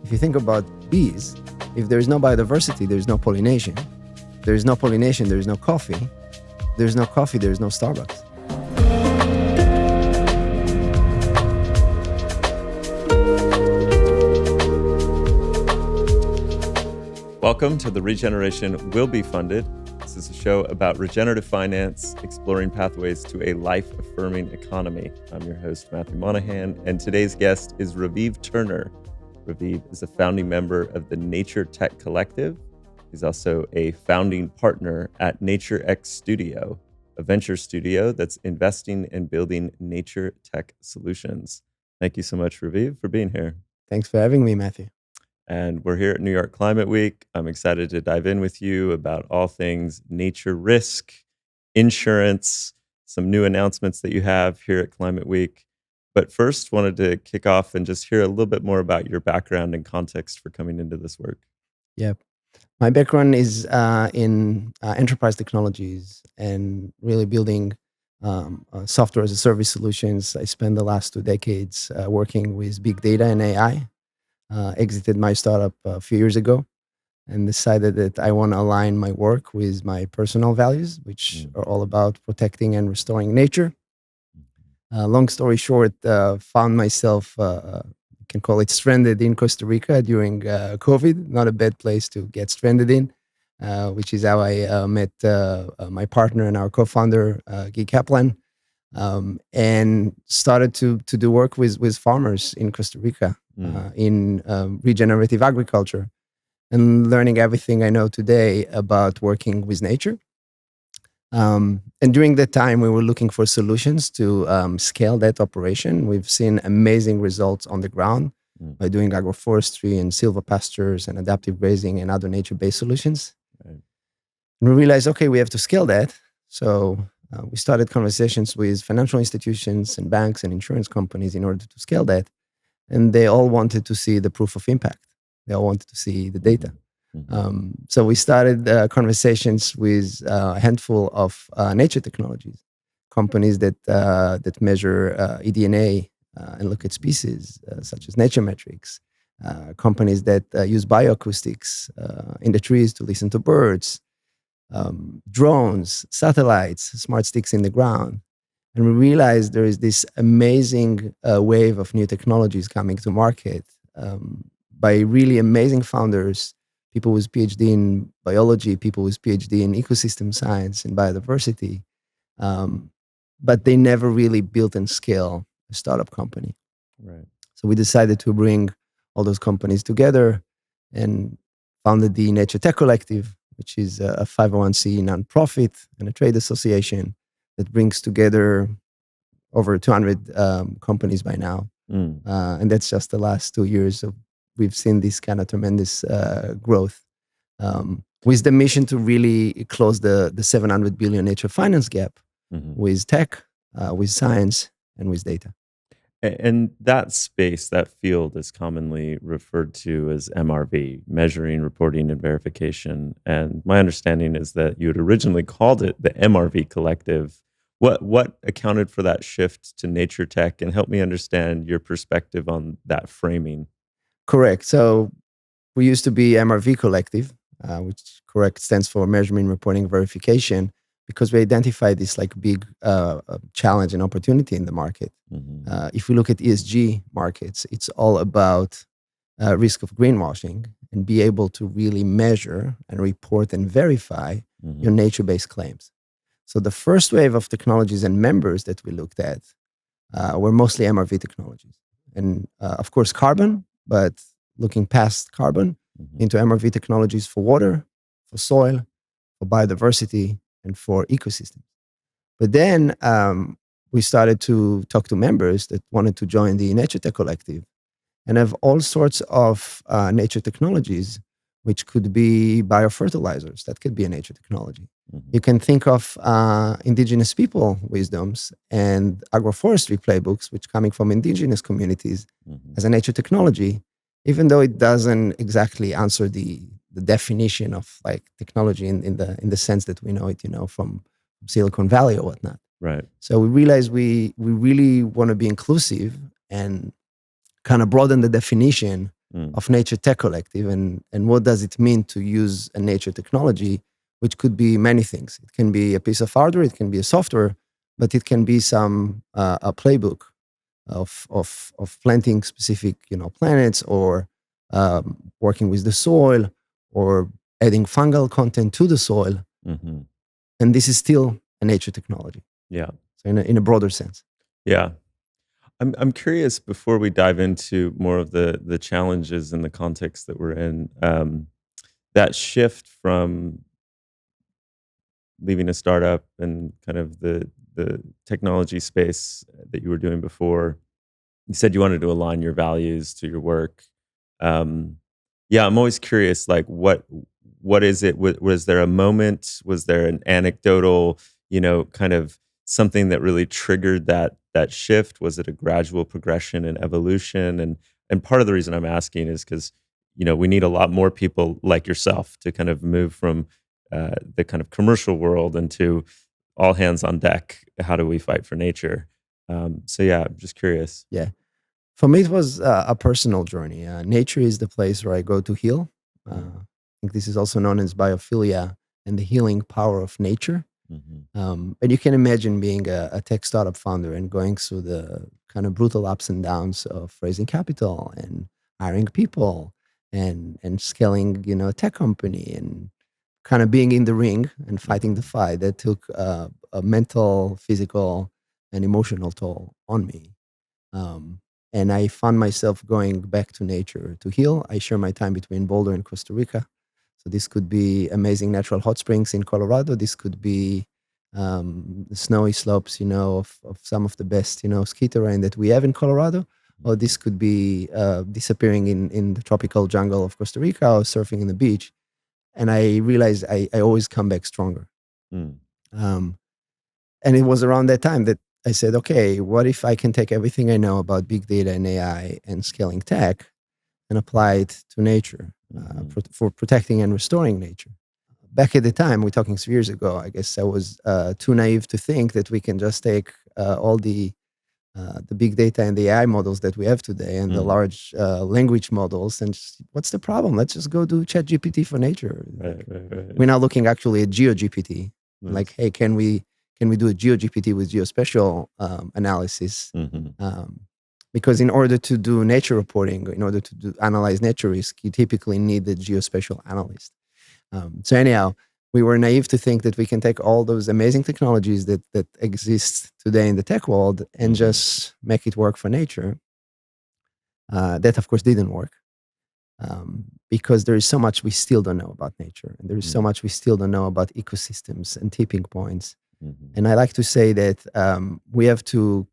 If you think about bees, if there's no biodiversity, there's no pollination. There's no pollination, there's no coffee. There's no coffee, there's no Starbucks. Welcome to the Regeneration Will Be Funded. This is a show about regenerative finance, exploring pathways to a life-affirming economy. I'm your host, Matthew Monahan, and today's guest is Raviv Turner. Raviv is a founding member of the NatureTech Collective. He's also a founding partner at NatureX Studio, a venture studio that's investing and building nature tech solutions. Thank you so much, Raviv, for being here. Thanks for having me, Matthew. And we're here at New York Climate Week. I'm excited to dive in with you about all things nature risk, insurance, some new announcements that you have here at Climate Week. But first, wanted to kick off and just hear a little bit more about your background and context for coming into this work. Yeah. My background is in enterprise technologies and really building software as a service solutions. I spent the last 2 decades working with big data and AI. Exited my startup a few years ago and decided that I want to align my work with my personal values, which are all about protecting and restoring nature. Long story short, found myself, you can call it stranded in Costa Rica during COVID. Not a bad place to get stranded in, which is how I met my partner and our co-founder, Guy Kaplan, and started to do work with farmers in Costa Rica. In regenerative agriculture, and learning everything I know today about working with nature. And during that time, we were looking for solutions to scale that operation. We've seen amazing results on the ground by doing agroforestry and silvopastures and adaptive grazing and other nature-based solutions. Right. And we realized, okay, we have to scale that. So we started conversations with financial institutions and banks and insurance companies in order to scale that. And they all wanted to see the proof of impact. They all wanted to see the data. So we started conversations with a handful of nature technologies, companies that measure eDNA and look at species, such as Naturmetrics, companies that use bioacoustics in the trees to listen to birds, drones, satellites, smart sticks in the ground. And we realized there is this amazing wave of new technologies coming to market by really amazing founders, people with PhD in biology, people with PhD in ecosystem science and biodiversity. But they never really built and scaled a startup company. Right. So we decided to bring all those companies together and founded the NatureTech Collective, which is a 501c nonprofit and a trade association that brings together over 200 companies by now. And that's just the last 2 years. So we've seen this kind of tremendous growth with the mission to really close the 700 billion nature finance gap with tech, with science, and with data. And that space, that field is commonly referred to as MRV, measuring, reporting, and verification. And my understanding is that you had originally called it the MRV Collective. What accounted for that shift to nature tech, and help me understand your perspective on that framing? Correct. So we used to be MRV Collective, which correct stands for Measurement, Reporting, Verification, because we identified this like big challenge and opportunity in the market. If we look at ESG markets, it's all about risk of greenwashing and be able to really measure and report and verify your nature-based claims. So the first wave of technologies and members that we looked at were mostly MRV technologies. And of course, carbon, but looking past carbon into MRV technologies for water, for soil, for biodiversity, and for ecosystems. But then we started to talk to members that wanted to join the NatureTech Collective and have all sorts of nature technologies, which could be biofertilizers. That could be a nature technology. You can think of indigenous people wisdoms and agroforestry playbooks, which coming from indigenous communities as a nature technology, even though it doesn't exactly answer the definition of like technology in the sense that we know it, from Silicon Valley or whatnot. Right. So we realized we really want to be inclusive and kind of broaden the definition Mm. of Nature Tech Collective, and what does it mean to use a nature technology, which could be many things. It can be a piece of hardware, it can be a software, but it can be some a playbook of planting specific planets, or working with the soil, or adding fungal content to the soil, Hmm. and this is still a nature technology. Yeah. So in a broader sense. Yeah. I'm curious before we dive into more of the challenges and the context that we're in, that shift from leaving a startup and kind of the technology space that you were doing before. You said you wanted to align your values to your work. Um, yeah, I'm always curious, like what is it? Was there a moment? Was there an anecdotal, kind of something that really triggered that shift? Was it a gradual progression and evolution? And part of the reason I'm asking is because we need a lot more people like yourself to kind of move from the kind of commercial world into all hands on deck. How do we fight for nature? So yeah, I'm just curious. Yeah. For me, it was a personal journey. Nature is the place where I go to heal. I think this is also known as biophilia and the healing power of nature. Mm-hmm. And you can imagine being a tech startup founder and going through the kind of brutal ups and downs of raising capital and hiring people and scaling, a tech company, and kind of being in the ring and fighting the fight that took a mental, physical, and emotional toll on me. Um, and I found myself going back to nature to heal. I share my time between Boulder and Costa Rica. So this could be amazing natural hot springs in Colorado. This could be the snowy slopes, of some of the best, ski terrain that we have in Colorado. Or this could be disappearing in the tropical jungle of Costa Rica, or surfing in the beach. And I realized I always come back stronger. Mm. Um, and it was around that time that I said, okay, what if I can take everything I know about big data and AI and scaling tech and apply it to nature for protecting and restoring nature? Back at the time, we're talking 3 years ago, I guess I was too naive to think that we can just take all the big data and the AI models that we have today and the large language models, and what's the problem? Let's just go do ChatGPT for nature. Right. We're now looking actually at GeoGPT. Nice. Like, hey, can we do a GeoGPT with geospatial analysis? Because in order to do nature reporting, in order to analyze nature risk, you typically need the geospatial analyst. So anyhow, we were naive to think that we can take all those amazing technologies that exist today in the tech world and just make it work for nature. That, of course, didn't work. Because there is so much we still don't know about nature, and there is so much we still don't know about ecosystems and tipping points. And I like to say that we have to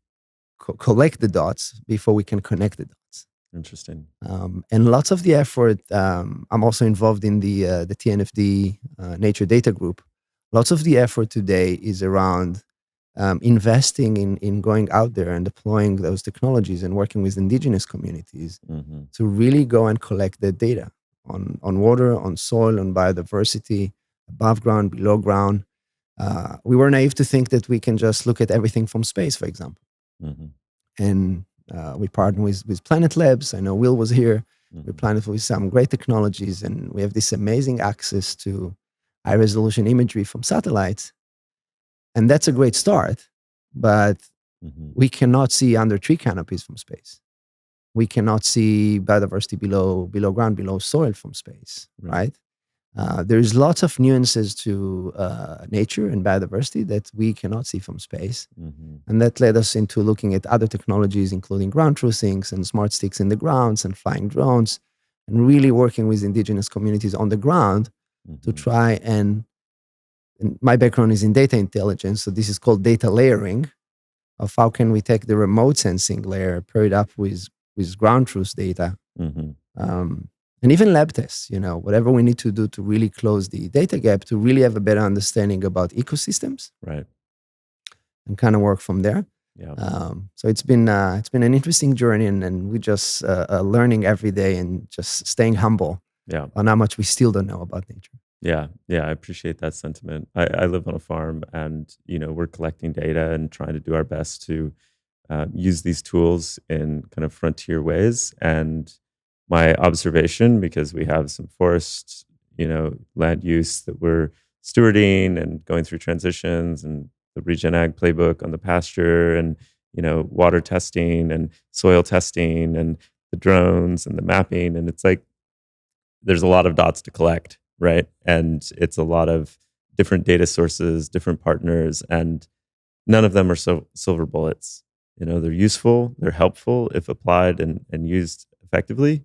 collect the dots before we can connect the dots. Interesting. And lots of the effort, I'm also involved in the TNFD Nature Data Group. Lots of the effort today is around investing in going out there and deploying those technologies and working with indigenous communities to really go and collect that data on water, on soil, on biodiversity, above ground, below ground. We were naive to think that we can just look at everything from space, for example. And we partnered with Planet Labs. I know Will was here. We partnered with some great technologies, and we have this amazing access to high resolution imagery from satellites. And that's a great start, but we cannot see under tree canopies from space. We cannot see biodiversity below ground, below soil from space, right? There's lots of nuances to nature and biodiversity that we cannot see from space. And that led us into looking at other technologies, including ground truthing and smart sticks in the grounds and flying drones, and really working with indigenous communities on the ground to try and my background is in data intelligence, so this is called data layering, of how can we take the remote sensing layer, pair it up with ground truth data, and even lab tests, whatever we need to do to really close the data gap, to really have a better understanding about ecosystems, right, and kind of work from there. Yeah. So it's been an interesting journey, and we just learning every day and just staying humble on how much we still don't know about nature. Yeah, I appreciate that sentiment. I live on a farm, and we're collecting data and trying to do our best to use these tools in kind of frontier ways. And my observation, because we have some forest, land use that we're stewarding and going through transitions, and the Regen Ag playbook on the pasture, and water testing and soil testing and the drones and the mapping, and it's like there's a lot of dots to collect, right? And it's a lot of different data sources, different partners, and none of them are so silver bullets. They're useful, they're helpful if applied and used effectively.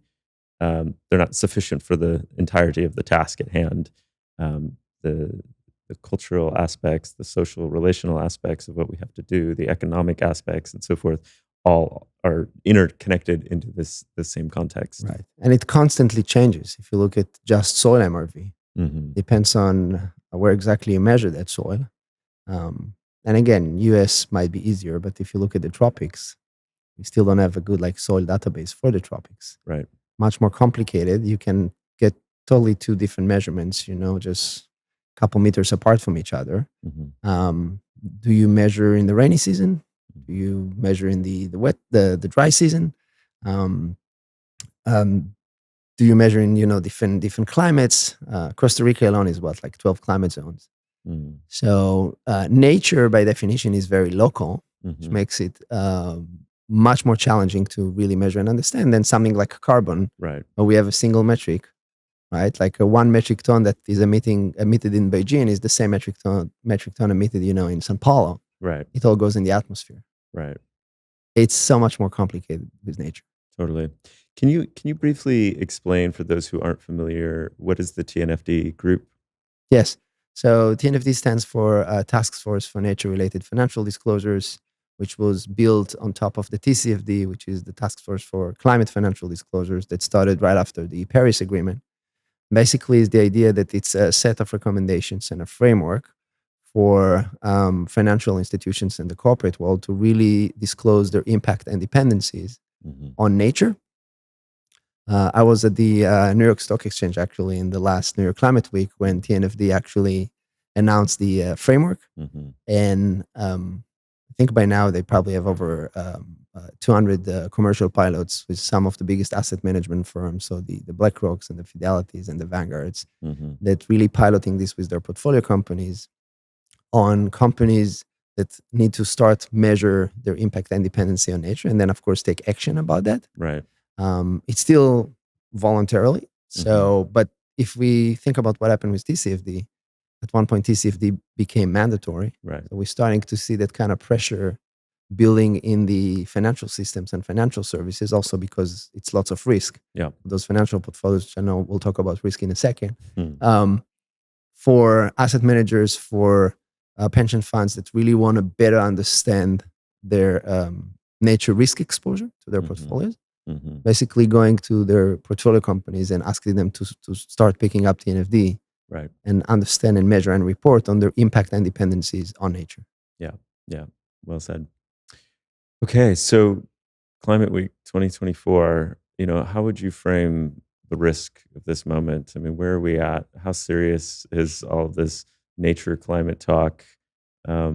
They're not sufficient for the entirety of the task at hand. The cultural aspects, the social relational aspects of what we have to do, the economic aspects, and so forth, all are interconnected into the same context. Right. And it constantly changes. If you look at just soil MRV, depends on where exactly you measure that soil. And again, US might be easier, but if you look at the tropics, we still don't have a good soil database for the tropics. Right. Much more complicated. You can get totally two different measurements, just a couple meters apart from each other. Do you measure in the rainy season? Do you measure in the the dry season? Do you measure in different climates? Costa Rica alone is 12 climate zones. So nature by definition is very local, which makes it much more challenging to really measure and understand than something like carbon, right? Where we have a single metric, right? Like a 1 metric ton that is emitted in Beijing is the same metric ton emitted, in São Paulo. Right. It all goes in the atmosphere. Right. It's so much more complicated with nature. Totally. Can you briefly explain for those who aren't familiar, what is the TNFD group? Yes. So TNFD stands for Task Force for Nature-Related Financial Disclosures, which was built on top of the TCFD, which is the Task Force for Climate Financial Disclosures that started right after the Paris Agreement. Basically, is the idea that it's a set of recommendations and a framework for financial institutions in the corporate world to really disclose their impact and dependencies on nature. I was at the New York Stock Exchange actually in the last New York Climate Week when TNFD actually announced the framework. And I think by now they probably have over 200 commercial pilots with some of the biggest asset management firms, so the BlackRocks and the Fidelities and the Vanguards, that really piloting this with their portfolio companies on companies that need to start measure their impact and dependency on nature, and then of course take action about that. Right. It's still voluntarily. So, but if we think about what happened with TCFD, at one point TCFD became mandatory. Right. So we're starting to see that kind of pressure building in the financial systems and financial services, also because it's lots of risk. Yeah. Those financial portfolios, which I know we'll talk about risk in a second. For asset managers, for pension funds that really want to better understand their nature risk exposure to their portfolios, basically going to their portfolio companies and asking them to start picking up TNFD, right, and understand and measure and report on their impact and dependencies on nature. Yeah. Well said. Okay, so Climate Week 2024, how would you frame the risk of this moment? I mean, where are we at? How serious is all of this nature climate talk? How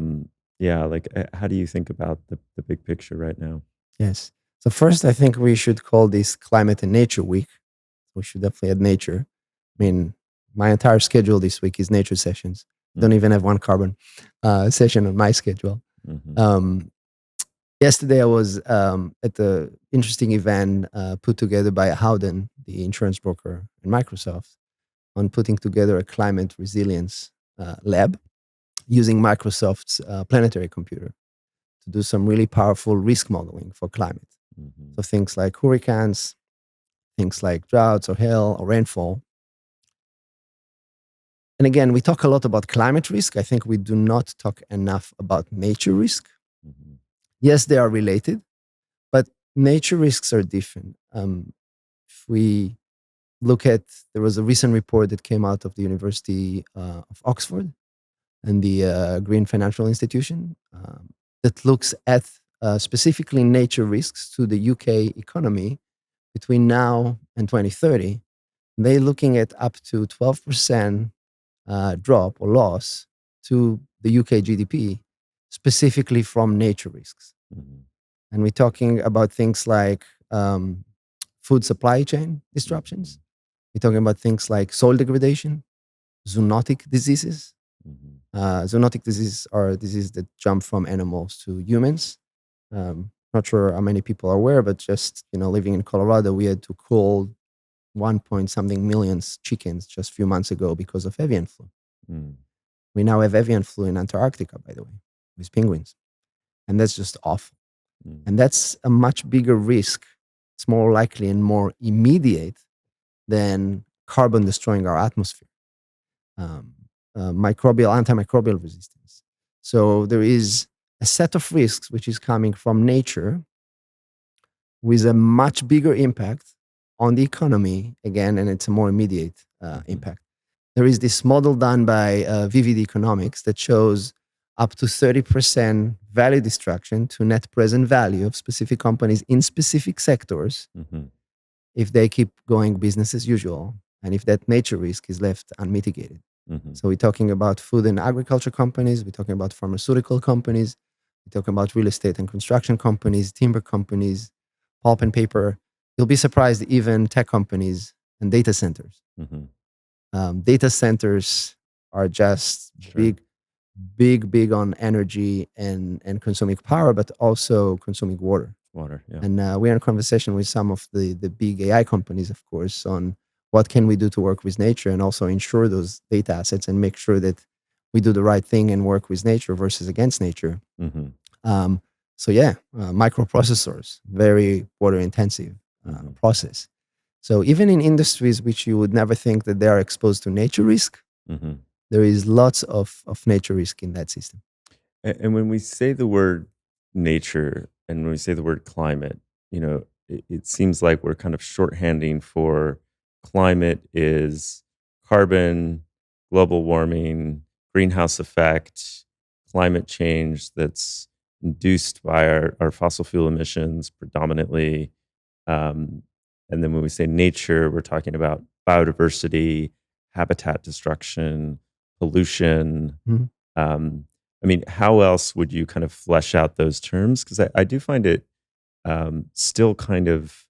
do you think about the big picture right now? Yes. So first, I think we should call this Climate and Nature Week. We should definitely add nature. I mean, my entire schedule this week is nature sessions. Don't even have one carbon session on my schedule. Yesterday, I was at the interesting event put together by Howden, the insurance broker, and Microsoft, on putting together a climate resilience lab using Microsoft's planetary computer to do some really powerful risk modeling for climate. So things like hurricanes, things like droughts or hail or rainfall. And again, we talk a lot about climate risk. I think we do not talk enough about nature risk. Yes, they are related, but nature risks are different. If we look at, there was a recent report that came out of the University of Oxford and the Green Financial Institution that looks at specifically nature risks to the UK economy between now and 2030. They're looking at up to 12% drop or loss to the UK GDP, specifically from nature risks. And we're talking about things like food supply chain disruptions. We're talking about things like soil degradation, zoonotic diseases. Zoonotic diseases are diseases that jump from animals to humans. Not sure how many people are aware, but just living in Colorado, we had to cull 1 point something millions chickens just a few months ago because of avian flu. We now have avian flu in Antarctica, by the way, with penguins, and that's just awful. And that's a much bigger risk. It's more likely and more immediate than carbon destroying our atmosphere. Antimicrobial resistance. So there is a set of risks which is coming from nature with a much bigger impact on the economy again, and it's a more immediate impact. There is this model done by Vivid Economics that shows up to 30% value destruction to net present value of specific companies in specific sectors if they keep going business as usual, and if that nature risk is left unmitigated. So we're talking about food and agriculture companies, we're talking about pharmaceutical companies, we're talking about real estate and construction companies, timber companies, pulp and paper. You'll be surprised, even tech companies and data centers. Data centers are just big on energy and consuming power, but also consuming water. Yeah. And we're in conversation with some of the big AI companies, of course, on what can we do to work with nature and also ensure those data assets and make sure that we do the right thing and work with nature versus against nature. Microprocessors, very water intensive process. So even in industries which you would never think that they are exposed to nature risk, there is lots of nature risk in that system. And when we say the word nature and when we say the word climate, it seems like we're kind of shorthanding for climate is carbon, global warming, greenhouse effect, climate change that's induced by our fossil fuel emissions predominantly. And then when we say nature, we're talking about biodiversity, habitat destruction, pollution. How else would you kind of flesh out those terms? Because I do find it still kind of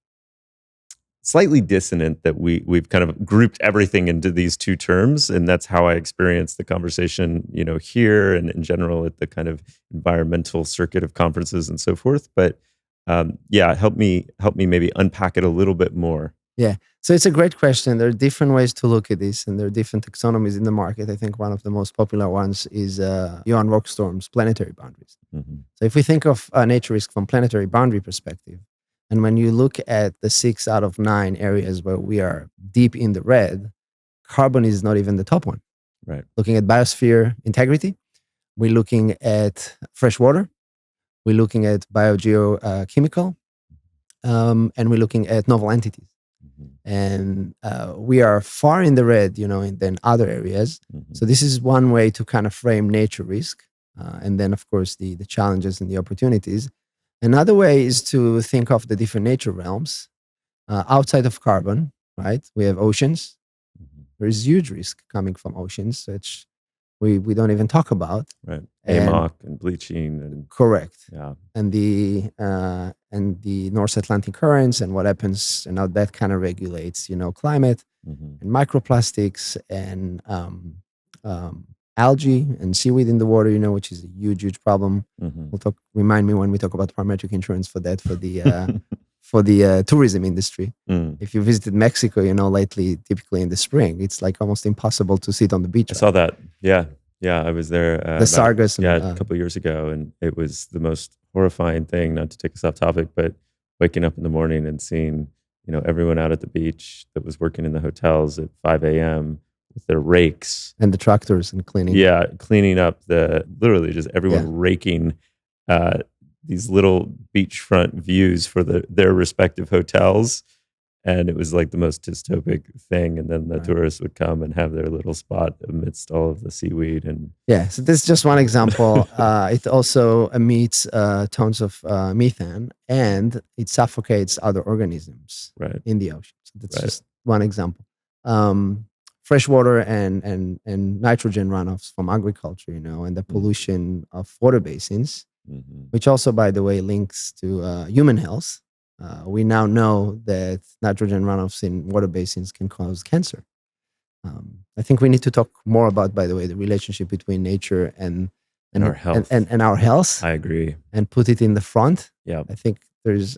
slightly dissonant that we've kind of grouped everything into these two terms, and that's how I experience the conversation, here and in general at the kind of environmental circuit of conferences and so forth. But help me maybe unpack it a little bit more. Yeah, so it's a great question. There are different ways to look at this, and there are different taxonomies in the market. I think one of the most popular ones is Johan Rockström's planetary boundaries. So if we think of nature risk from planetary boundary perspective, and when you look at the 6 out of 9 areas where we are deep in the red, carbon is not even the top one. Right. Looking at biosphere integrity, we're looking at fresh water, we're looking at biogeochemical, and we're looking at novel entities. And we are far in the red, than other areas. So this is one way to kind of frame nature risk. And then, of course, the challenges and the opportunities. Another way is to think of the different nature realms outside of carbon, right? We have oceans. There is huge risk coming from oceans, which we don't even talk about. Right. AMOC and bleaching. And correct. Yeah. And the North Atlantic currents and what happens, and how that kind of regulates, climate and microplastics and algae and seaweed in the water, which is a huge problem. Remind me when we talk about parametric insurance for that, for the tourism industry. If you visited Mexico, lately, typically in the spring, it's like almost impossible to sit on the beach. I saw that. Yeah, I was there. The Sargas. A couple of years ago, and it was the most horrifying thing. Not to take us off topic, but waking up in the morning and seeing, everyone out at the beach that was working in the hotels at 5 a.m. with their rakes and the tractors and cleaning. Yeah, cleaning up literally just everyone raking these little beachfront views for their respective hotels. And it was like the most dystopic thing. And then the tourists would come and have their little spot amidst all of the seaweed. And so this is just one example. It also emits tons of methane, and it suffocates other organisms in the ocean. So that's just one example. Freshwater and nitrogen runoffs from agriculture, and the pollution of water basins, which also, by the way, links to human health. We now know that nitrogen runoffs in water basins can cause cancer. I think we need to talk more about, by the way, the relationship between nature And our health. and our health, I agree. and put it in the front. Yeah. I think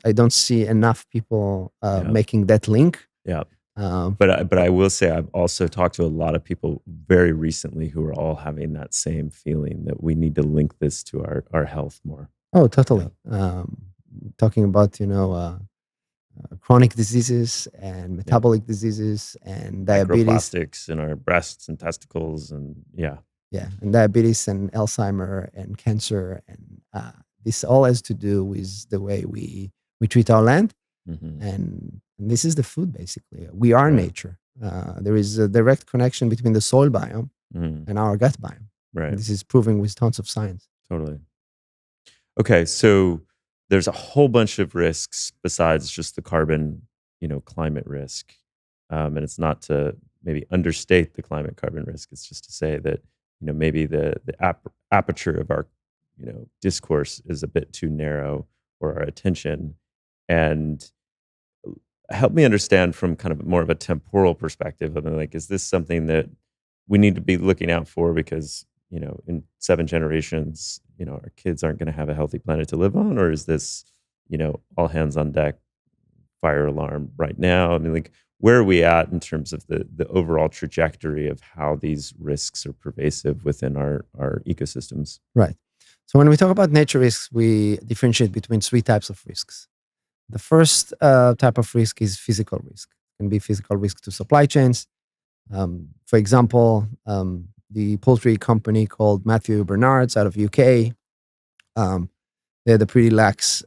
I don't see enough people Yeah. making that link. Yeah. But I will say I've also talked to a lot of people very recently who are all having that same feeling that we need to link this to our health more. Oh, totally. Talking about chronic diseases and metabolic diseases and diabetes, microplastics in our breasts and testicles, and and diabetes and Alzheimer and cancer, and this all has to do with the way we treat our land. And this is the food, basically. We are nature. There is a direct connection between the soil biome and our gut biome. Right. And this is proven with tons of science. Totally. Okay, so there's a whole bunch of risks besides just the carbon, climate risk. And it's not to maybe understate the carbon risk. It's just to say that, maybe the aperture of our, discourse is a bit too narrow, or our attention. And help me understand from kind of more of a temporal perspective. I mean, like, is this something that we need to be looking out for because, in 7 generations, our kids aren't going to have a healthy planet to live on? Or is this, all hands on deck, fire alarm right now? I mean, like, where are we at in terms of the overall trajectory of how these risks are pervasive within our ecosystems? Right. So when we talk about nature risks, we differentiate between 3 types of risks. The first type of risk is physical risk. It can be physical risk to supply chains. For example, the poultry company called Matthew Bernard's out of UK, they had a pretty lax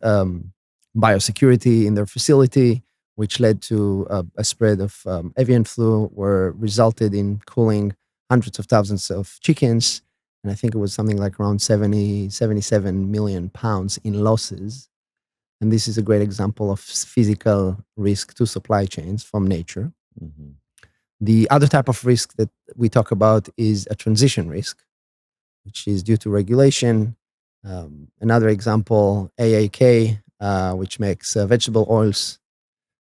biosecurity in their facility, which led to a spread of avian flu, where resulted in killing hundreds of thousands of chickens. And I think it was something like around 77 million pounds in losses. And this is a great example of physical risk to supply chains from nature. Mm-hmm. The other type of risk that we talk about is a transition risk, which is due to regulation. Another example, AAK, which makes vegetable oils.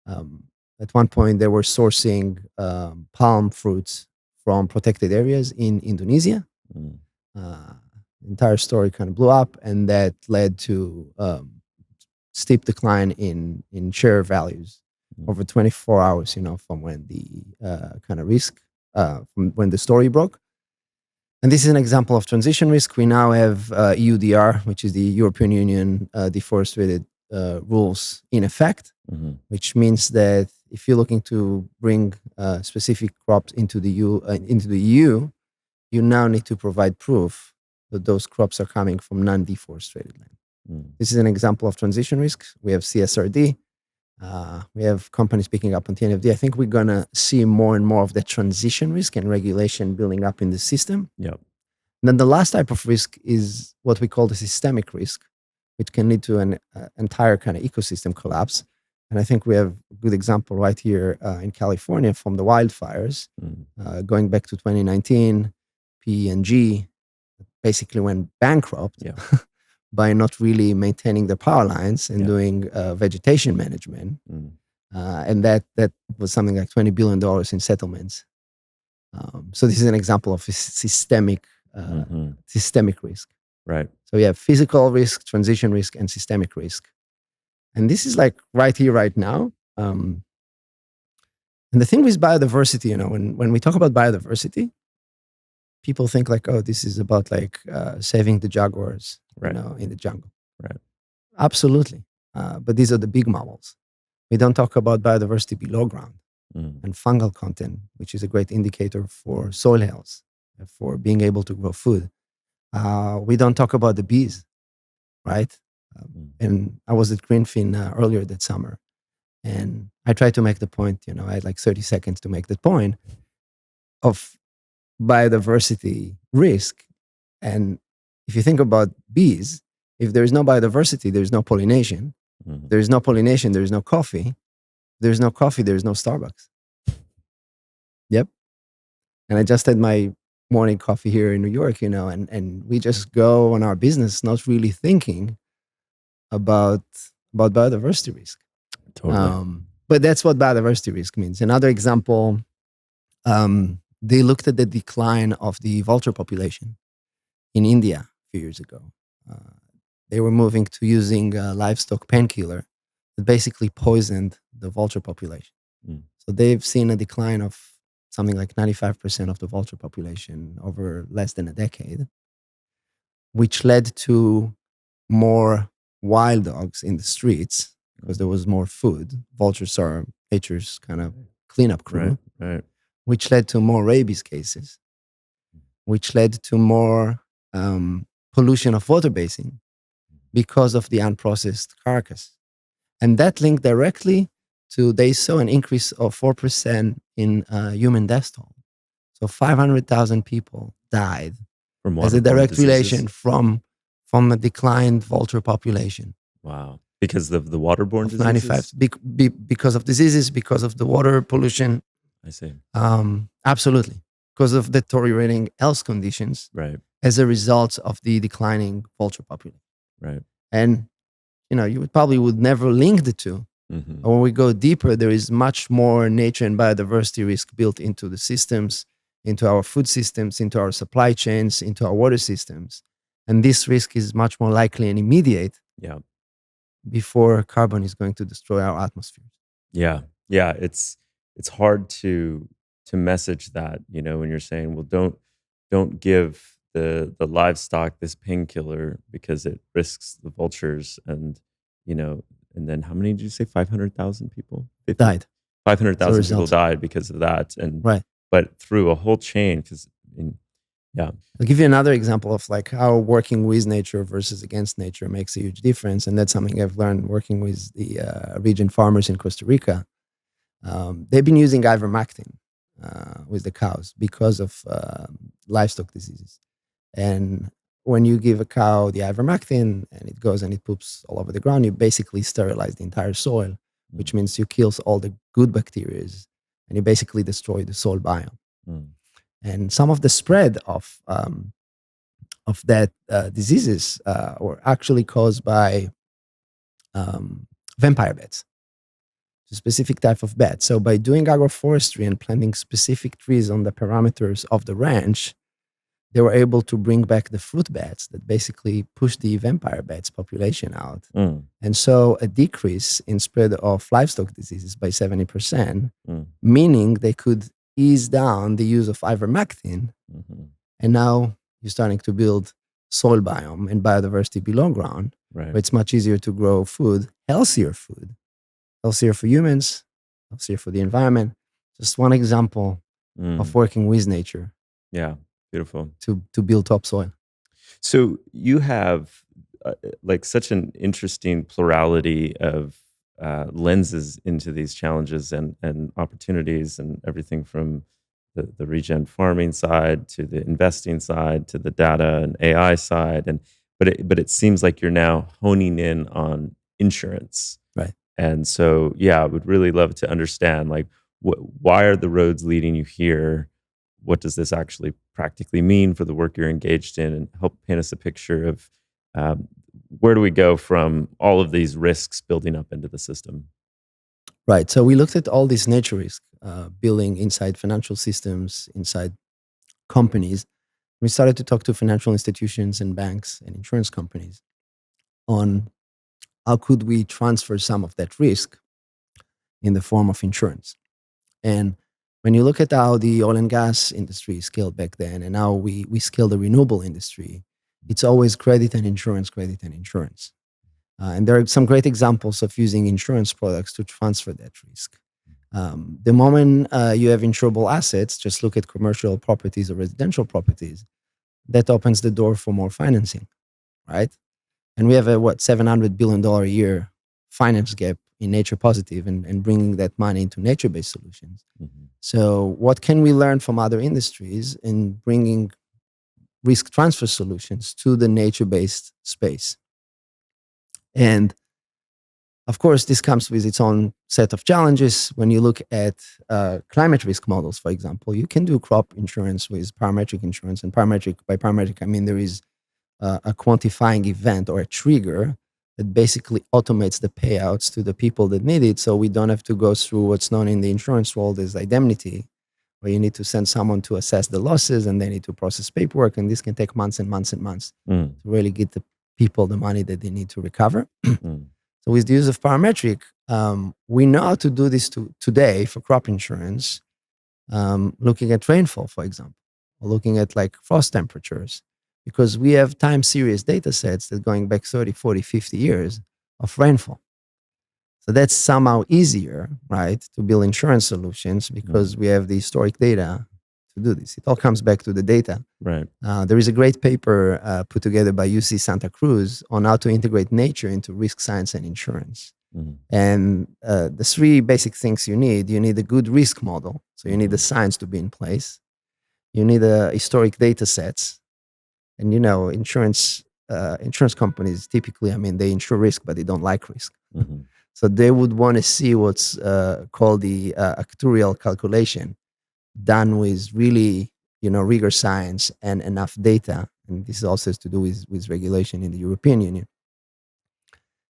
At one point, they were sourcing palm fruits from protected areas in Indonesia. The entire story kind of blew up, and that led to steep decline in share values over 24 hours, from when the kind of risk, from when the story broke. And this is an example of transition risk. We now have EUDR, which is the European Union deforested rules in effect, which means that if you're looking to bring specific crops into the EU, you now need to provide proof that those crops are coming from non-deforested land. This is an example of transition risk. We have CSRD. We have companies picking up on TNFD. I think we're going to see more and more of the transition risk and regulation building up in the system. Yep. And then the last type of risk is what we call the systemic risk, which can lead to an entire kind of ecosystem collapse. And I think we have a good example right here in California from the wildfires. Going back to 2019, P&G basically went bankrupt. Yeah. By not really maintaining the power lines and doing vegetation management. And that was something like $20 billion in settlements. So this is an example of a systemic risk. Right. So you have physical risk, transition risk, and systemic risk. And this is like right here, right now. And the thing with biodiversity, when we talk about biodiversity, people think like, oh, this is about like saving the jaguars, in the jungle. Right. Absolutely. But these are the big mammals. We don't talk about biodiversity below ground and fungal content, which is a great indicator for soil health, for being able to grow food. We don't talk about the bees, right? And I was at Greenfin earlier that summer, and I tried to make the point, I had like 30 seconds to make the point of biodiversity risk. And if you think about bees, if there is no biodiversity, there's no pollination. There's no pollination, there's no coffee. There's no coffee, there's no Starbucks. Yep. And I just had my morning coffee here in New York, and we just go on our business, not really thinking about biodiversity risk. Totally. But that's what biodiversity risk means. Another example, they looked at the decline of the vulture population in India a few years ago. They were moving to using a livestock painkiller that basically poisoned the vulture population. Mm. So they've seen a decline of something like 95% of the vulture population over less than a decade, which led to more wild dogs in the streets because there was more food. Vultures are nature's kind of cleanup crew, Right. which led to more rabies cases, which led to more pollution of water basin because of the unprocessed carcass. And that linked directly to, they saw an increase of 4% in human death toll. So 500,000 people died From as a waterborne direct diseases? relation from a declined vulture population. Wow. Because of the waterborne Of diseases? 95, because of diseases, because of the water pollution. I see. Absolutely. Because of deteriorating health conditions Right. as a result of the declining vulture population. Right. And, you would never link the two. Mm-hmm. But when we go deeper, there is much more nature and biodiversity risk built into the systems, into our food systems, into our supply chains, into our water systems. And this risk is much more likely and immediate Yeah. before carbon is going to destroy our atmosphere. Yeah. It's hard to message that, when you're saying, well, don't give the livestock this painkiller because it risks the vultures, and and then how many did you say? 500,000 people Died. 500,000 people died because of that, and right. But through a whole chain, yeah. I'll give you another example of like how working with nature versus against nature makes a huge difference. And that's something I've learned working with the region farmers in Costa Rica. They've been using ivermectin with the cows because of livestock diseases. And when you give a cow the ivermectin and it goes and it poops all over the ground, you basically sterilize the entire soil, which means you kill all the good bacteria and you basically destroy the soil biome. And some of the spread of that diseases were actually caused by vampire bats, a specific type of bat. So by doing agroforestry and planting specific trees on the parameters of the ranch, they were able to bring back the fruit bats that basically push the vampire bats population out. And so a decrease in spread of livestock diseases by 70%, meaning they could ease down the use of ivermectin. And now you're starting to build soil biome and biodiversity below ground, right. where it's much easier to grow food, healthier for humans, healthier for the environment. Just one example of working with nature. Yeah, beautiful. To build topsoil. So you have like such an interesting plurality of lenses into these challenges and opportunities, and everything from the regen farming side to the investing side to the data and AI side, but it seems like you're now honing in on insurance, right? And so I would really love to understand, like, why are the roads leading you here? What does this actually practically mean for the work you're engaged in, and help paint us a picture of where do we go from all of these risks building up into the system? Right. So we looked at all these nature risks building inside financial systems, inside companies. We started to talk to financial institutions and banks and insurance companies on how could we transfer some of that risk in the form of insurance. And when you look at how the oil and gas industry scaled back then and how we scale the renewable industry, it's always credit and insurance, credit and insurance. And there are some great examples of using insurance products to transfer that risk. The moment you have insurable assets, just look at commercial properties or residential properties, that opens the door for more financing, right? And we have a, $700 billion a year finance gap in nature positive and bringing that money into nature-based solutions. So what can we learn from other industries in bringing risk transfer solutions to the nature-based space? And of course, this comes with its own set of challenges. When you look at climate risk models, for example, you can do crop insurance with parametric insurance. And by parametric, I mean there is a quantifying event or a trigger that basically automates the payouts to the people that need it. So we don't have to go through what's known in the insurance world as indemnity, where you need to send someone to assess the losses and they need to process paperwork. And this can take months and months and months to really get the people the money that they need to recover. So with the use of parametric, we know how to do this today for crop insurance, looking at rainfall, for example, or looking at like frost temperatures, because we have time series data sets that going back 30, 40, 50 years of rainfall. So that's somehow easier, right, to build insurance solutions because we have the historic data to do this. It all comes back to the data. Right. There is a great paper put together by UC Santa Cruz on how to integrate nature into risk science and insurance. And the three basic things you need a good risk model. So you need the science to be in place. You need historic data sets. And, insurance companies typically, they insure risk, but they don't like risk. So they would want to see what's called the actuarial calculation done with really, rigor science and enough data. And this also has to do with regulation in the European Union.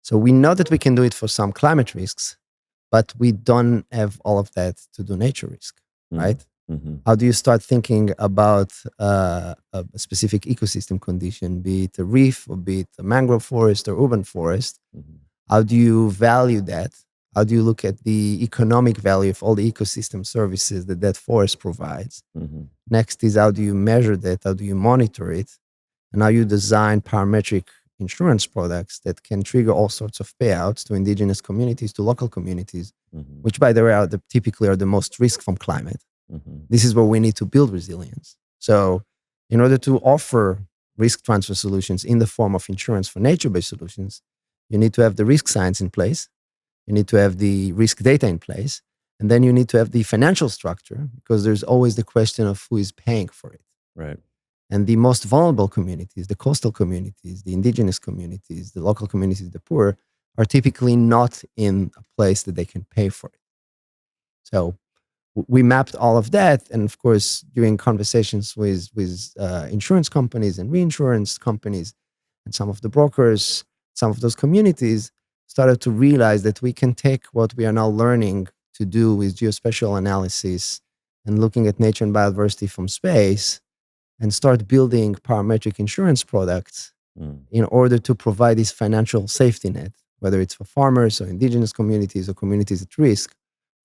So we know that we can do it for some climate risks, but we don't have all of that to do nature risk, right? How do you start thinking about a specific ecosystem condition, be it a reef or be it a mangrove forest or urban forest? How do you value that? How do you look at the economic value of all the ecosystem services that forest provides? Next is how do you measure that? How do you monitor it? And how you design parametric insurance products that can trigger all sorts of payouts to indigenous communities, to local communities, which, by the way, typically are the most risk from climate. This is where we need to build resilience. So in order to offer risk transfer solutions in the form of insurance for nature-based solutions, you need to have the risk science in place. You need to have the risk data in place. And then you need to have the financial structure, because there's always the question of who is paying for it. Right. And the most vulnerable communities, the coastal communities, the indigenous communities, the local communities, the poor, are typically not in a place that they can pay for it. So we mapped all of that. And of course, during conversations with insurance companies and reinsurance companies and some of the brokers, some of those communities started to realize that we can take what we are now learning to do with geospatial analysis and looking at nature and biodiversity from space and start building parametric insurance products in order to provide this financial safety net, whether it's for farmers or indigenous communities or communities at risk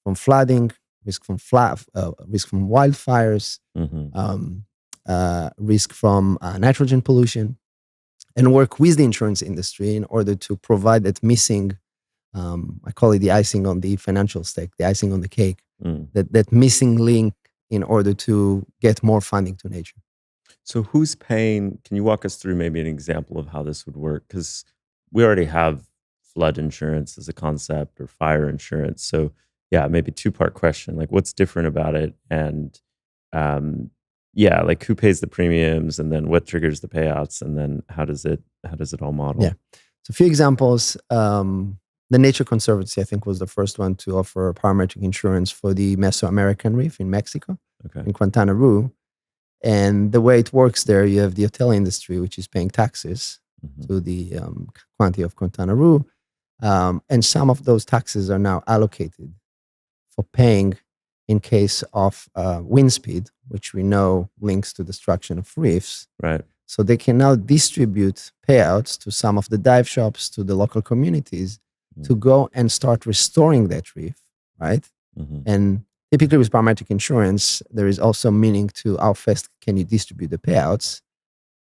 from flooding, risk from wildfires, risk from nitrogen pollution, and work with the insurance industry in order to provide that missing, I call it the icing on the financial stack, the icing on the cake, that missing link in order to get more funding to nature. So who's paying? Can you walk us through maybe an example of how this would work? Because we already have flood insurance as a concept or fire insurance. So yeah, maybe two-part question, like what's different about it? And like who pays the premiums and then what triggers the payouts? And then how does it all model? Yeah. So a few examples. The Nature Conservancy, I think, was the first one to offer parametric insurance for the Mesoamerican reef in Mexico, in Quintana Roo. And the way it works there, you have the hotel industry, which is paying taxes to the quantity of Quintana Roo. And some of those taxes are now allocated for paying in case of wind speed, which we know links to destruction of reefs. Right. So they can now distribute payouts to some of the dive shops, to the local communities, to go and start restoring that reef, right? And typically with parametric insurance, there is also meaning to how fast can you distribute the payouts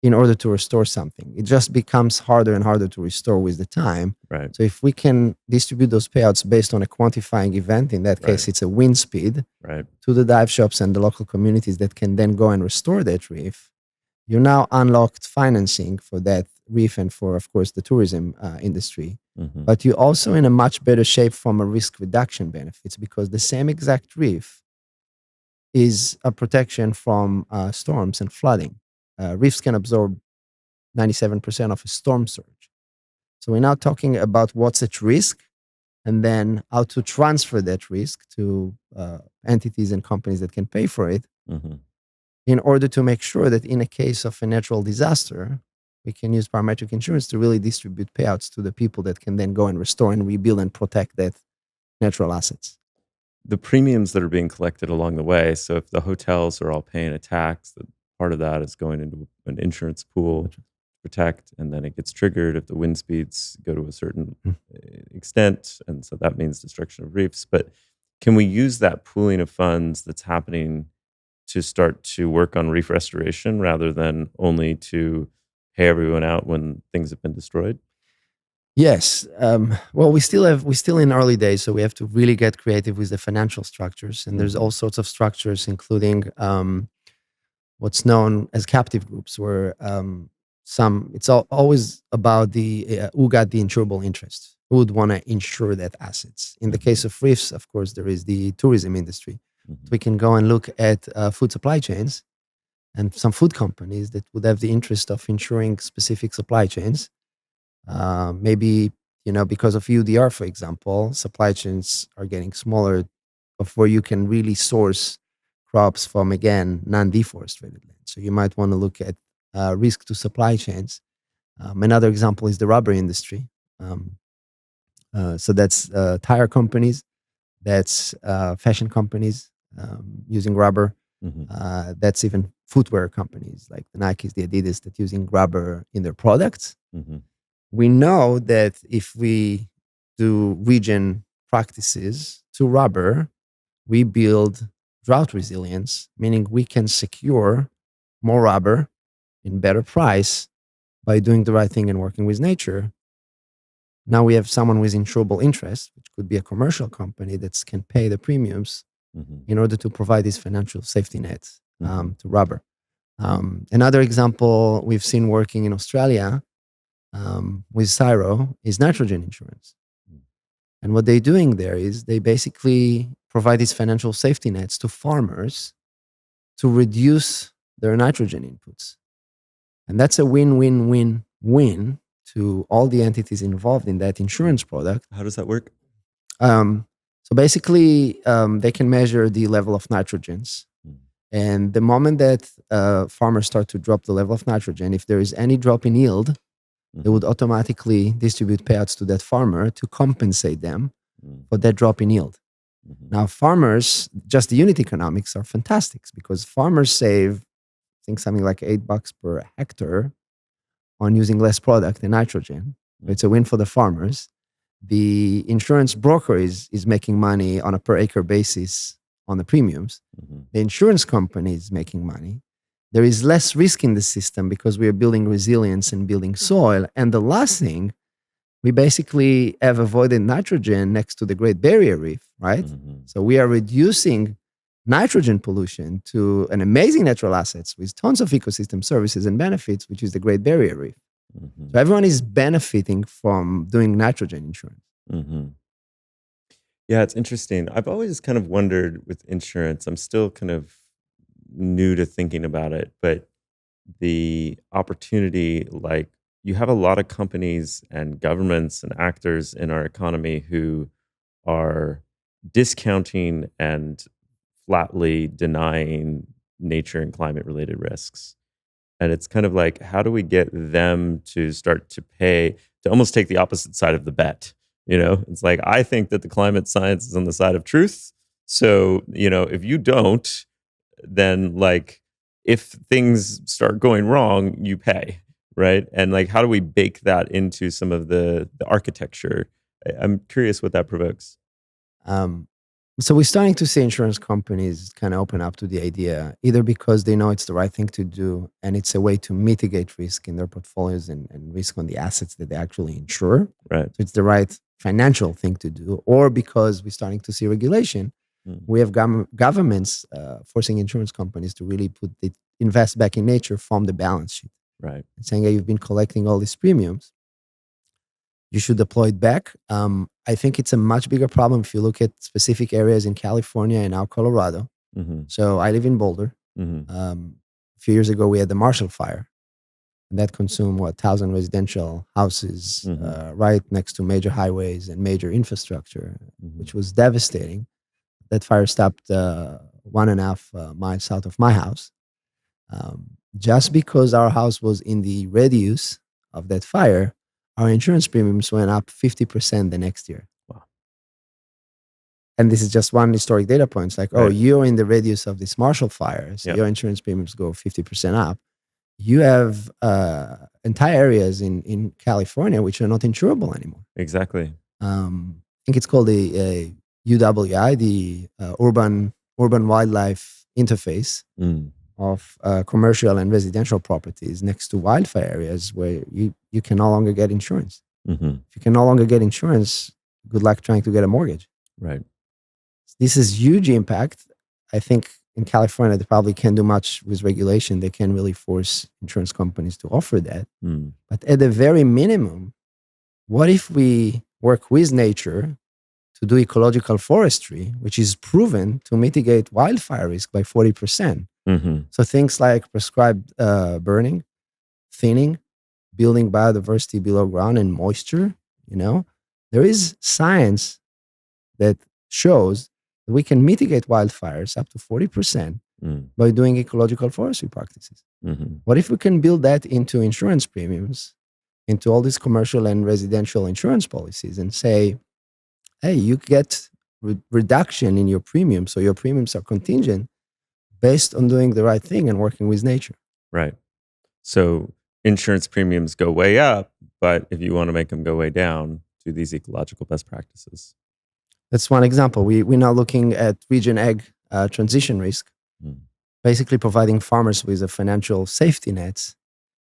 in order to restore something. It just becomes harder and harder to restore with the time. Right. So if we can distribute those payouts based on a quantifying event, in that case, it's a wind speed, to the dive shops and the local communities that can then go and restore that reef, you now unlocked financing for that reef and for, of course, the tourism industry. But you're also in a much better shape from a risk reduction benefits, because the same exact reef is a protection from storms and flooding. Reefs can absorb 97% of a storm surge. So we're now talking about what's at risk and then how to transfer that risk to entities and companies that can pay for it in order to make sure that in a case of a natural disaster, we can use parametric insurance to really distribute payouts to the people that can then go and restore and rebuild and protect that natural assets. The premiums that are being collected along the way. So if the hotels are all paying a tax, that part of that is going into an insurance pool to protect, and then it gets triggered if the wind speeds go to a certain extent, and so that means destruction of reefs. But can we use that pooling of funds that's happening to start to work on reef restoration rather than only to pay everyone out when things have been destroyed? Yes. Well, we're still in early days, so we have to really get creative with the financial structures. And there's all sorts of structures, including what's known as captive groups, where always about the who got the insurable interest, who would want to insure that assets. In the case of reefs, of course, there is the tourism industry. So we can go and look at food supply chains and some food companies that would have the interest of insuring specific supply chains. Maybe, because of UDR, for example, supply chains are getting smaller of where you can really source crops from, again, non-deforested land. So you might want to look at risk to supply chains. Another example is the rubber industry. So that's tire companies, that's fashion companies using rubber. That's even footwear companies like the Nikes, the Adidas that using rubber in their products. We know that if we do regen practices to rubber, we build drought resilience, meaning we can secure more rubber in better price by doing the right thing and working with nature. Now we have someone with insurable interest, which could be a commercial company that can pay the premiums in order to provide these financial safety nets to rubber. Another example we've seen working in Australia with Cyro is nitrogen insurance. And what they're doing there is they basically provide these financial safety nets to farmers to reduce their nitrogen inputs. And that's a win-win-win-win to all the entities involved in that insurance product. How does that work? So basically, they can measure the level of nitrogens. And the moment that farmers start to drop the level of nitrogen, if there is any drop in yield, they would automatically distribute payouts to that farmer to compensate them for that drop in yield. Now, farmers, just the unit economics are fantastic because farmers save, I think, something like $8 per hectare on using less product than nitrogen. It's a win for the farmers. The insurance broker is making money on a per acre basis on the premiums. The insurance company is making money. There is less risk in the system because we are building resilience and building soil. And the last thing, we basically have avoided nitrogen next to the Great Barrier Reef, right? So we are reducing nitrogen pollution to an amazing natural assets with tons of ecosystem services and benefits, which is the Great Barrier Reef. So everyone is benefiting from doing nitrogen insurance. Yeah, it's interesting. I've always kind of wondered with insurance, I'm still kind of new to thinking about it, but the opportunity, like you have a lot of companies and governments and actors in our economy who are discounting and flatly denying nature and climate related risks. And it's kind of like, how do we get them to start to pay, to almost take the opposite side of the bet? It's like, I think that the climate science is on the side of truth. So, if you don't, then like, if things start going wrong, you pay, right? And like, how do we bake that into some of the architecture? I'm curious what that provokes. So we're starting to see insurance companies kind of open up to the idea, either because they know it's the right thing to do and it's a way to mitigate risk in their portfolios and risk on the assets that they actually insure. Right. So it's the right financial thing to do, or because we're starting to see regulation. We have governments forcing insurance companies to really invest back in nature from the balance sheet. Right. And saying, hey, you've been collecting all these premiums, you should deploy it back. I think it's a much bigger problem if you look at specific areas in California and now Colorado. So I live in Boulder. A few years ago, we had the Marshall Fire. And that consumed, 1,000 residential houses right next to major highways and major infrastructure, which was devastating. That fire stopped 1.5 miles south of my house. just because our house was in the radius of that fire, our insurance premiums went up 50% the next year. Wow. And this is just one historic data point. It's like, oh, Right. you're in the radius of this Marshall fire, so Yep. your insurance premiums go 50% up. You have entire areas in California which are not insurable anymore. Exactly. I think it's called the UWI, the Urban Wildlife Interface of commercial and residential properties next to wildfire areas where you can no longer get insurance. Mm-hmm. If you can no longer get insurance, good luck trying to get a mortgage. Right. This is huge impact. I think in California, they probably can't do much with regulation. They can't really force insurance companies to offer that. But at the very minimum, what if we work with nature to do ecological forestry, which is proven to mitigate wildfire risk by 40%? So things like prescribed burning, thinning, building biodiversity below ground, and moisture, there is science that shows that we can mitigate wildfires up to 40% by doing ecological forestry practices. What if we can build that into insurance premiums, into all these commercial and residential insurance policies, and say, hey, you get reduction in your premium, so your premiums are contingent based on doing the right thing and working with nature. Right. So insurance premiums go way up, but if you want to make them go way down, do these ecological best practices. That's one example. We're now looking at region ag transition risk, basically providing farmers with a financial safety nets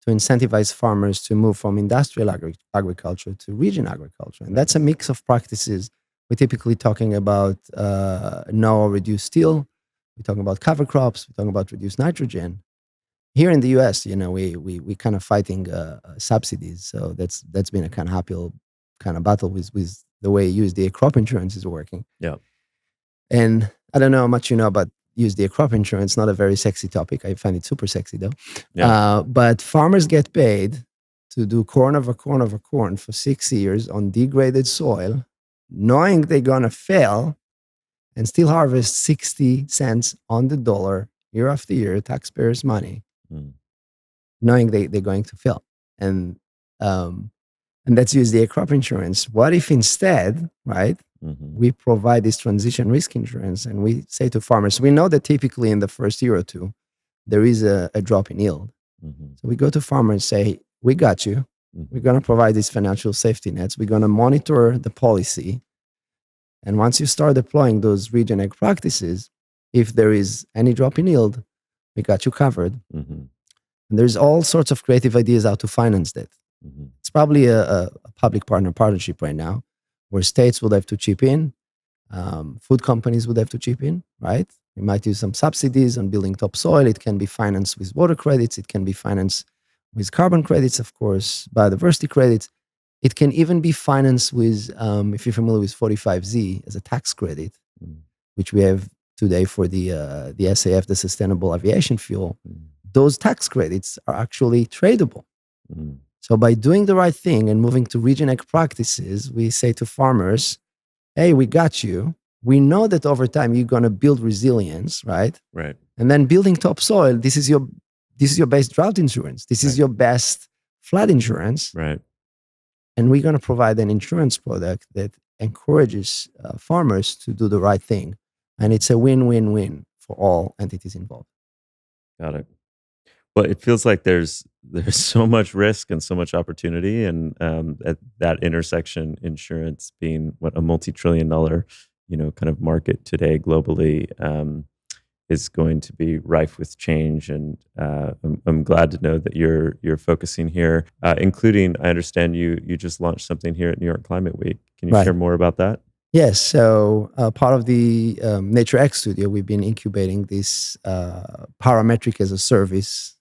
to incentivize farmers to move from industrial agriculture to region agriculture. And that's a mix of practices. We're typically talking about no or reduced till. We're talking about cover crops. We're talking about reduced nitrogen. Here in the US, we kind of fighting subsidies. So that's been a kind of uphill kind of battle with the way USDA crop insurance is working. Yeah. And I don't know how much you know about USDA crop insurance. Not a very sexy topic. I find it super sexy though. Yeah. But farmers get paid to do corn over corn over corn for 6 years on degraded soil, knowing they're going to fail and still harvest 60 cents on the dollar year after year, taxpayers' money, knowing they're going to fail. And that's USDA crop insurance. What if instead, right, we provide this transition risk insurance and we say to farmers, we know that typically in the first year or two, there is a drop in yield. So we go to farmers and say, we got you. We're going to provide these financial safety nets. We're going to monitor the policy. And once you start deploying those region ag practices, if there is any drop in yield, we got you covered. And there's all sorts of creative ideas how to finance that. It's probably a public partner partnership right now where states would have to chip in, food companies would have to chip in, right? We might use some subsidies on building topsoil. It can be financed with water credits. It can be financed with carbon credits, of course, biodiversity credits. It can even be financed with, if you're familiar with 45Z as a tax credit, which we have today for the SAF, the Sustainable Aviation Fuel. Those tax credits are actually tradable. So by doing the right thing and moving to region ag practices, we say to farmers, hey, we got you. We know that over time you're going to build resilience, right? Right. And then building topsoil, this is your best drought insurance. This is your best flood insurance. Right. And we're going to provide an insurance product that encourages farmers to do the right thing. And it's a win-win-win for all entities involved. Got it. Well, it feels like there's so much risk and so much opportunity, and at that intersection, insurance being a multi-trillion-dollar, kind of market today globally, is going to be rife with change. And I'm glad to know that you're focusing here, including, I understand you just launched something here at New York Climate Week. Can you share more about that? Yes. So part of the NatureX Studio, we've been incubating this Parametric-as-a-Service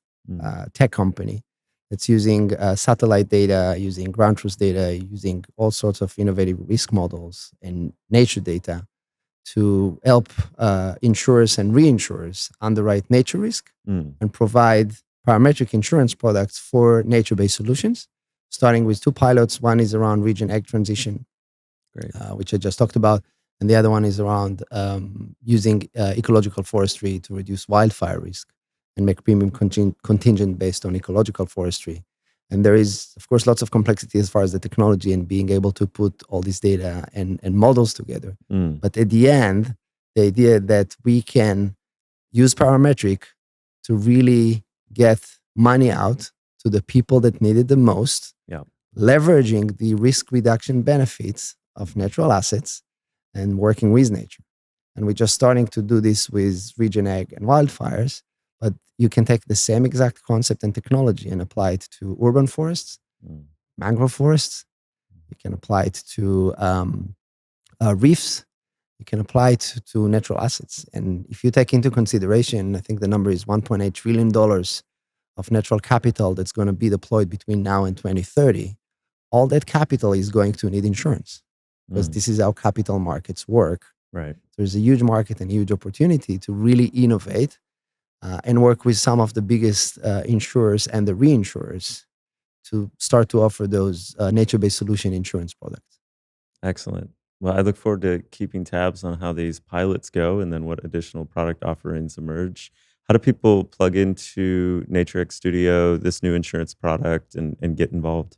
tech company that's using satellite data, using ground truth data, using all sorts of innovative risk models and nature data to help insurers and reinsurers underwrite nature risk and provide parametric insurance products for nature-based solutions, starting with 2 pilots. One is around region ag transition, which I just talked about. And the other one is around using ecological forestry to reduce wildfire risk. and make premium contingent based on ecological forestry. And there is, of course, lots of complexity as far as the technology and being able to put all this data and models together. But at the end, the idea that we can use parametric to really get money out to the people that need it the most, leveraging the risk reduction benefits of natural assets and working with nature. And we're just starting to do this with REGENERATION and wildfires, but you can take the same exact concept and technology and apply it to urban forests, mangrove forests. You can apply it to reefs. You can apply it to natural assets. And if you take into consideration, I think the number is $1.8 trillion of natural capital that's going to be deployed between now and 2030. All that capital is going to need insurance because this is how capital markets work. Right. There's a huge market and huge opportunity to really innovate and work with some of the biggest insurers and the reinsurers to start to offer those nature-based solution insurance products. Excellent. Well, I look forward to keeping tabs on how these pilots go and then what additional product offerings emerge. How do people plug into NatureX Studio, this new insurance product, and get involved?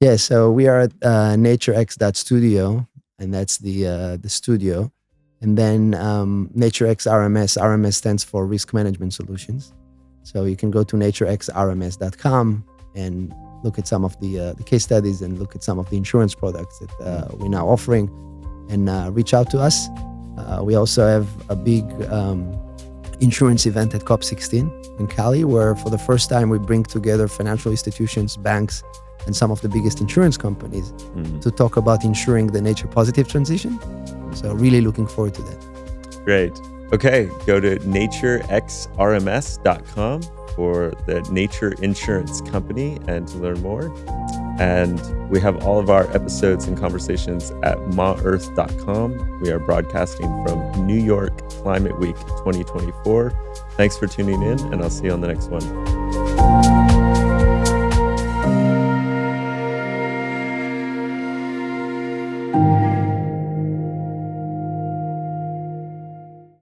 Yeah, so we are at NatureX.studio, and that's the studio. And then NatureX RMS. RMS stands for Risk Management Solutions. So you can go to naturexrms.com and look at some of the case studies and look at some of the insurance products that we're now offering and reach out to us. We also have a big insurance event at COP16 in Cali, where for the first time we bring together financial institutions, banks, and some of the biggest insurance companies to talk about ensuring the nature positive transition. So really looking forward to that. Great. Okay, go to naturexrms.com for the Nature Insurance Company and to learn more. And we have all of our episodes and conversations at maearth.com. We are broadcasting from New York Climate Week 2024. Thanks for tuning in, and I'll see you on the next one.